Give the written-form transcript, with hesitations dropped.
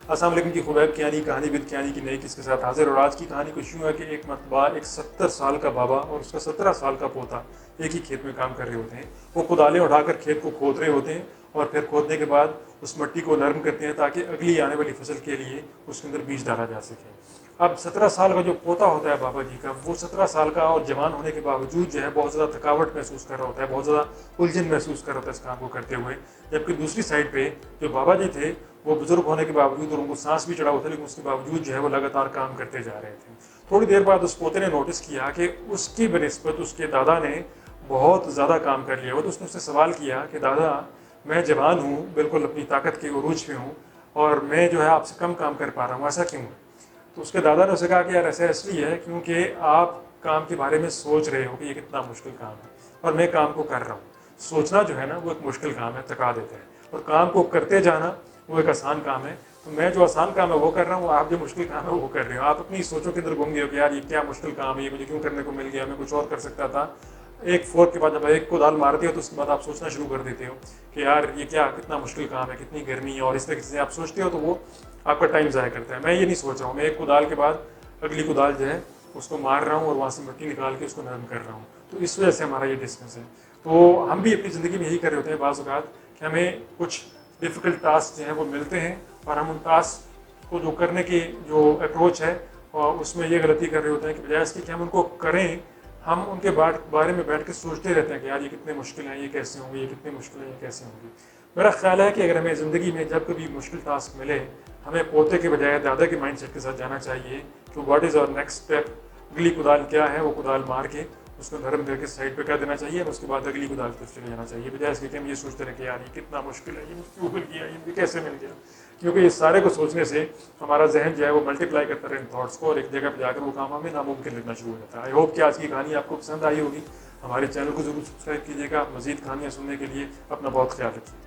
अस्सलाम वालेकुम की खुबैब कियानी कहानी विद कियानी की नई किसके साथ हाजिर। और आज की कहानी कुछ यूँ है कि एक मरतबा एक 70 साल का बाबा और उसका 17 साल का पोता एक ही खेत में काम कर रहे होते हैं। वो कुदालें उठाकर खेत को खोद रहे होते हैं और फिर खोदने के बाद उस मिट्टी को नरम करते हैं ताकि अगली आने वाली फसल के लिए उसके अंदर बीज डाला जा सके। अब 17 साल का जो पोता होता है बाबा जी का, वो 17 साल का और जवान होने के बावजूद जो है बहुत ज़्यादा थकावट महसूस कर रहा होता है, बहुत ज़्यादा उलझन महसूस कर रहा होता है इस काम को करते हुए। जबकि दूसरी साइड पे जो बाबा जी थे वो बुजुर्ग होने के बावजूद और उनको सांस भी चढ़ा हुआ था, लेकिन उसके बावजूद जो है वो लगातार काम करते जा रहे थे। थोड़ी देर बाद उस पोते ने नोटिस किया कि उसकी बनिस्बत उसके दादा ने बहुत ज़्यादा काम कर लिया। तो उसने उससे सवाल किया कि दादा, मैं जवान हूँ, बिल्कुल अपनी ताकत के उरूज पे हूँ और मैं जो है आपसे कम काम कर पा रहा हूँ, ऐसा क्यों है? तो उसके दादा ने उसे कहा कि यार ऐसा इसलिए है क्योंकि आप काम के बारे में सोच रहे हो कि ये कितना मुश्किल काम है और मैं काम को कर रहा हूँ। सोचना जो है ना वो एक मुश्किल काम है, थका देता है, और काम को करते जाना वो एक आसान काम है। तो मैं जो आसान काम है वो कर रहा हूँ, आप जो मुश्किल काम है वो कर रहे हो। आप अपनी सोचों के अंदर घूम गए हो कि यार ये क्या मुश्किल काम है, ये मुझे क्यों करने को मिल गया, मैं कुछ और कर सकता था। एक फोर्क के बाद जब एक को दाल मारते हो तो उसके बाद आप सोचना शुरू कर देते हो कि यार ये क्या कितना मुश्किल काम है, कितनी गर्मी है, और इस तरीके से आप सोचते हो तो वो आपका टाइम ज़ाया करता है। मैं ये नहीं सोच रहा हूँ, मैं एक कुदाल के बाद अगली कुदाल जो है उसको मार रहा हूँ और वहाँ से मिट्टी निकाल के उसको नरम कर रहा हूँ। तो इस वजह से हमारा ये डिस्टेंस है। तो हम भी अपनी ज़िंदगी में यही कर रहे होते हैं बाज़ औक़ात कि हमें कुछ डिफ़िकल्ट टास्क जो हैं वो मिलते हैं और हम उन टास्क को जो करने की जो अप्रोच है और उसमें ये गलती कर रहे होते हैं कि बजाय इसके कि हम उनको करें, हम उनके बारे में बैठ के सोचते रहते हैं कि यार ये कितने मुश्किल हैं, ये कैसे होंगे, ये कितने मुश्किल हैं, ये कैसे होंगे। मेरा ख्याल है कि अगर हमें ज़िंदगी में जब कभी मुश्किल टास्क मिले, हमें पोते के बजाय दादा के माइंडसेट के साथ जाना चाहिए कि what is our next step. अगली कुदाल क्या है, वो कुदाल मार के उसको नरम करके साइड पे कर देना चाहिए और उसके बाद अगली कुदाल पर चले जाना चाहिए, बजाय इसके कि हम ये सोचते रहे कि यार ये कितना मुश्किल है, ये मुझे क्यों मिल गया, ये कैसे मिल गया। क्योंकि इस सारे को सोचने से हमारा जहन जो है वो मल्टीप्लाई करता रहे थॉट्स को और एक जगह पर जाकर वो काम हमें नामुमकिन लगना शुरू हो जाता है। आई होप कि आज की कहानी आपको पसंद आई होगी। हमारे चैनल को जरूर सब्सक्राइब कीजिएगा। मज़ीद कहानियाँ सुनने के लिए अपना बहुत ख्याल रखिए।